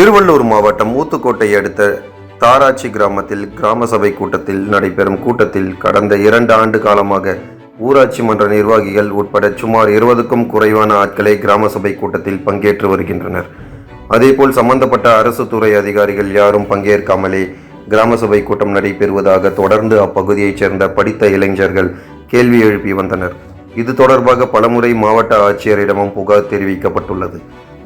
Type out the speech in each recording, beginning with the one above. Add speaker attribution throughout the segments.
Speaker 1: திருவள்ளூர் மாவட்டம் ஊத்துக்கோட்டை அடுத்த தாராட்சி கிராமத்தில் கிராம சபை கூட்டத்தில் நடைபெறும் கூட்டத்தில் கடந்த 2 ஆண்டு காலமாக ஊராட்சி மன்ற நிர்வாகிகள் உட்பட சுமார் 20க்கும் குறைவான ஆட்களே கிராம சபை கூட்டத்தில் பங்கேற்று வருகின்றனர். அதேபோல் சம்பந்தப்பட்ட அரசு துறை அதிகாரிகள் யாரும் பங்கேற்காமலே கிராம சபை கூட்டம் நடைபெறுவதாக தொடர்ந்து அப்பகுதியைச் சேர்ந்த படித்த இளைஞர்கள் கேள்வி எழுப்பி வந்தனர். இது தொடர்பாக பலமுறை மாவட்ட ஆட்சியரிடமும் புகார் தெரிவிக்கப்பட்டுள்ளது.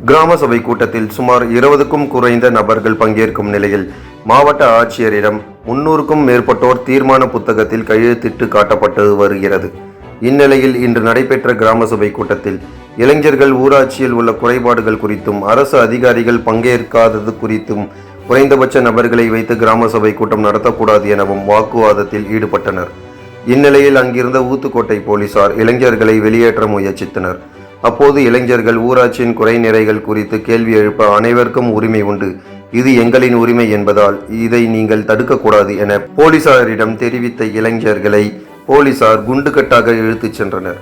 Speaker 1: கிராம சபை கூட்டத்தில் சுமார் 20க்கும் குறைந்த நபர்கள் பங்கேற்கும் நிலையில் மாவட்ட ஆட்சியரிடம் 300க்கும் மேற்பட்டோர் தீர்மான புத்தகத்தில் கையெழுத்திட்டு காட்டப்பட்டு வருகிறது. இந்நிலையில் இன்று நடைபெற்ற கிராம சபை கூட்டத்தில் இளைஞர்கள் ஊராட்சியில் உள்ள குறைபாடுகள் குறித்தும் அரசு அதிகாரிகள் பங்கேற்காதது குறித்தும் குறைந்தபட்ச நபர்களை வைத்து கிராம சபை கூட்டம் நடத்தக்கூடாது எனவும் வாக்குவாதத்தில் ஈடுபட்டனர். இந்நிலையில் அங்கிருந்த ஊத்துக்கோட்டை போலீசார் இளைஞர்களை வெளியேற்ற முயற்சித்தனர். அப்போது இளைஞர்கள் ஊராட்சியின் குறைநிறைகள் குறித்து கேள்வி எழுப்ப அனைவருக்கும் உரிமை உண்டு, இது எங்களின் உரிமை என்பதால் இதை நீங்கள் தடுக்கக்கூடாது என போலீசாரிடம் தெரிவித்த இளைஞர்களை போலீசார் குண்டுகட்டாக இழுத்துச் சென்றனர்.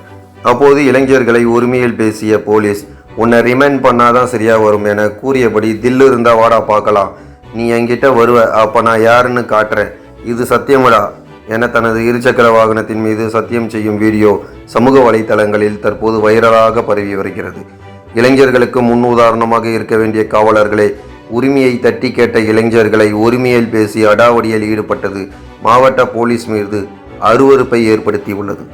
Speaker 1: அப்போது இளைஞர்களை உரிமையில் பேசிய போலீஸ், உன்னை ரிமைண்ட் பண்ணாதான் சரியா வரும் என கூறியபடி தில்லு இருந்தா வாடா பார்க்கலாம், நீ என்கிட்ட வருவ, அப்ப நான் யாருன்னு காட்டுறேன், இது சத்தியமடா என தனது இருசக்கர வாகனத்தின் மீது சத்தியம் செய்யும் வீடியோ சமூக வலைதளங்களில் தற்போது வைரலாக பரவி வருகிறது. இளைஞர்களுக்கு முன் உதாரணமாக இருக்க வேண்டிய காவலர்களே உரிமையை தட்டி கேட்ட இளைஞர்களை உரிமையில் பேசி அடாவடியில் ஈடுபட்டது மாவட்ட போலீஸ் மீது அருவருப்பை ஏற்படுத்தியுள்ளது.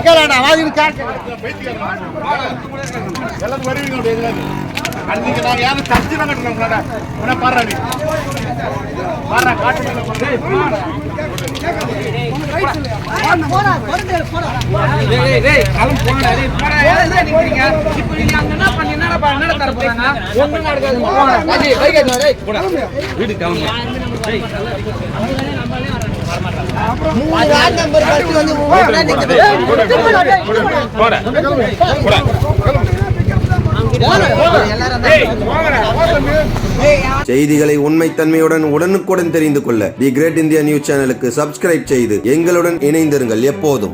Speaker 2: கேளடா வாதின்னு கேட்க
Speaker 3: எல்லாரும் வருவீங்க அன்னைக்கு நாங்க யாரும் சர்ச்சு தான் கட்டணும்டா உன பாறா நீ பாறா காட்டு
Speaker 2: போடா போடா
Speaker 4: டேய் டேய் காலம் போடா டேய் போடா ஏன் நிக்கிறீங்க இப்போ நீங்க அங்க என்ன பண்ணி என்னடா தர போறாங்க ஒண்ணும் நடக்காது போடா டேய் பைக் ஏத்து டேய் போடா வீடு கிளம்பு டேய்
Speaker 2: மூணு வார்டு நம்பர் பத்தி வந்து போடா நிக்குது
Speaker 3: போடா போடா
Speaker 1: செய்திகளை உண்மைத்தன்மையுடன் உடனுக்குடன் தெரிந்து கொள்ள தி கிரேட் இந்தியா நியூஸ் சேனலுக்கு சப்ஸ்கிரைப் செய்து எங்களுடன் இணைந்திருங்கள் எப்போதும்.